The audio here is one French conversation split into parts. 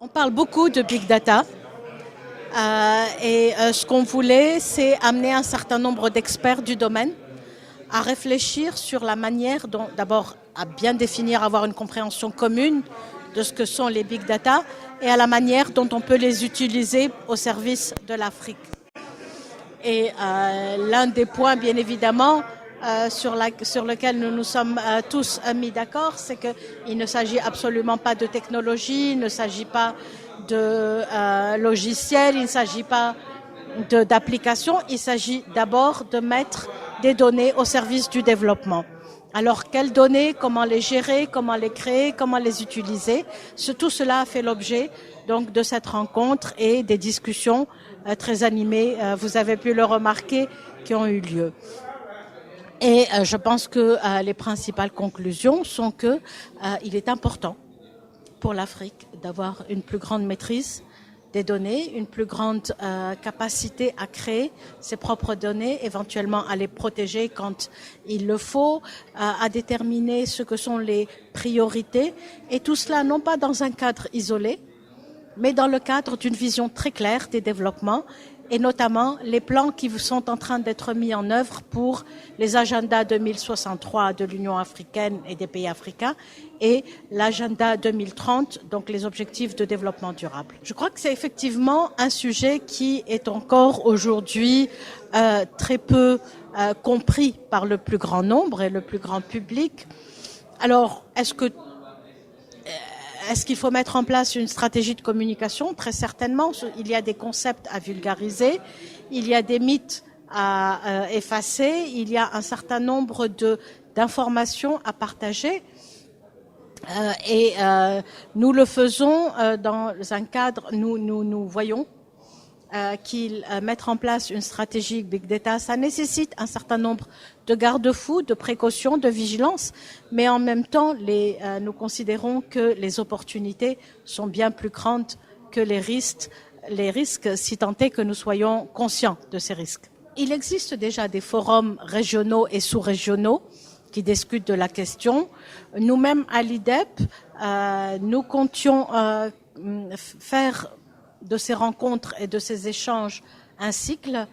On parle beaucoup de big data ce qu'on voulait, c'est amener un certain nombre d'experts du domaine à réfléchir sur la manière dont, d'abord, à bien définir, avoir une compréhension commune de ce que sont les big data et à la manière dont on peut les utiliser au service de l'Afrique. L'un des points, bien évidemment, sur lequel nous nous sommes tous mis d'accord, c'est qu'il ne s'agit absolument pas de technologie, il ne s'agit pas de logiciels, il ne s'agit pas d'applications, il s'agit d'abord de mettre des données au service du développement. Alors, quelles données, comment les gérer, comment les créer, comment les utiliser, tout cela a fait l'objet donc de cette rencontre et des discussions très animées, vous avez pu le remarquer, qui ont eu lieu. Je pense que les principales conclusions sont que il est important pour l'Afrique d'avoir une plus grande maîtrise des données, une plus grande capacité à créer ses propres données, éventuellement à les protéger quand il le faut, à déterminer ce que sont les priorités, et tout cela non pas dans un cadre isolé, mais dans le cadre d'une vision très claire des développements, et notamment les plans qui sont en train d'être mis en œuvre pour les agendas 2063 de l'Union africaine et des pays africains et l'agenda 2030, donc les objectifs de développement durable. Je crois que c'est effectivement un sujet qui est encore aujourd'hui très peu compris par le plus grand nombre et le plus grand public. Alors, est-ce qu'il faut mettre en place une stratégie de communication? Très certainement. Il y a des concepts à vulgariser, il y a des mythes à effacer, il y a un certain nombre d'informations à partager. Nous le faisons dans un cadre, nous voyons qu'il mettre en place une stratégie Big Data, ça nécessite un certain nombre de garde-fous, de précautions, de vigilance, mais en même temps, nous considérons que les opportunités sont bien plus grandes que les risques, si tant est que nous soyons conscients de ces risques. Il existe déjà des forums régionaux et sous-régionaux qui discutent de la question. Nous-mêmes, à l'IDEP, nous comptions faire de ces rencontres et de ces échanges un cycle,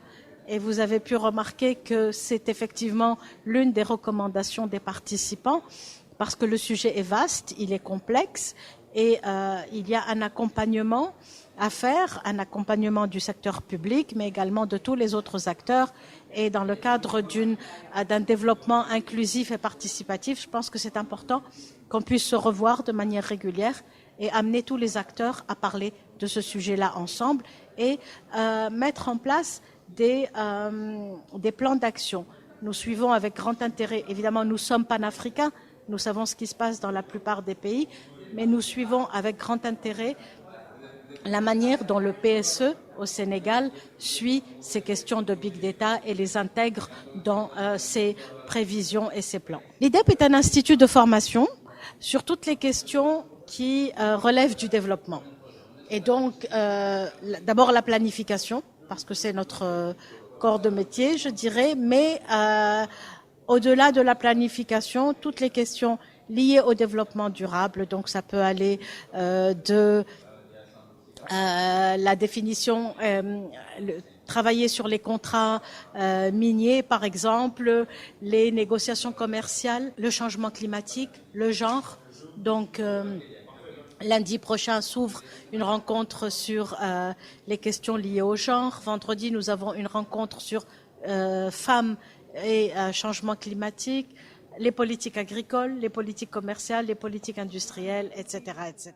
et vous avez pu remarquer que c'est effectivement l'une des recommandations des participants, parce que le sujet est vaste, il est complexe, et il y a un accompagnement à faire, un accompagnement du secteur public, mais également de tous les autres acteurs, et dans le cadre d'un développement inclusif et participatif, je pense que c'est important qu'on puisse se revoir de manière régulière et amener tous les acteurs à parler de ce sujet-là ensemble et mettre en place des plans d'action. Nous suivons avec grand intérêt, évidemment nous sommes panafricains, nous savons ce qui se passe dans la plupart des pays, mais nous suivons avec grand intérêt la manière dont le PSE au Sénégal suit ces questions de big data et les intègre dans ses prévisions et ses plans. L'IDEP est un institut de formation sur toutes les questions qui relèvent du développement. Et donc, d'abord la planification, parce que c'est notre corps de métier, je dirais, mais au-delà de la planification, toutes les questions liées au développement durable, donc ça peut aller de la définition, travailler sur les contrats miniers, par exemple, les négociations commerciales, le changement climatique, le genre. Donc, lundi prochain s'ouvre une rencontre sur les questions liées au genre. Vendredi, nous avons une rencontre sur femmes et changement climatique, les politiques agricoles, les politiques commerciales, les politiques industrielles, etc., etc.